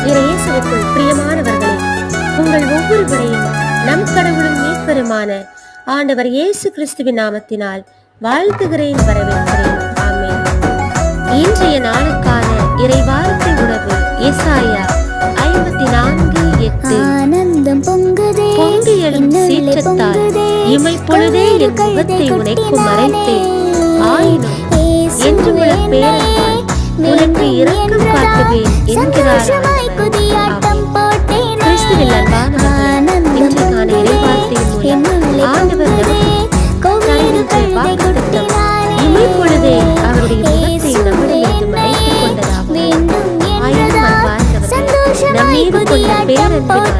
இயேசுவுக்குள் பிரியமானவர்களே, உங்கள் ஒவ்வொருவரையும் நம் கடவுளும் மீட்பெருமான ஆண்டவர் இயேசு கிறிஸ்துவின் நாமத்தினால் வாழ்த்துகிறேன், வரவேற்கிறேன். ஆமென். இன்றைய நாளுக்கான இறைவார்த்தை உணவு ஏசாயா 54:8. ஆனந்தம் பொங்குதே, பொங்கி எழும் சீற்றத்தால் இமைப்பொழுதே என் முகத்தை உனக்கு மறைத்தேன். ஆயினும் என்று உள்ள பேரன்பால் உனக்கு இரக்கம் காட்டுவேன் என்கிறார். கிறிஸ்துவில் அன்பானவர்களே, இன்றைக்கான இறைவார்த்தையின் மூலம் ஆண்டவர் இமைப்பொழுதே அவருடைய முகத்தை நம்மிடமிருந்து மறைத்துக் கொண்டதாகும். ஆயினும் அன்பார்ந்தவர்களே, நம் மீது கொண்ட பேரன்பினால்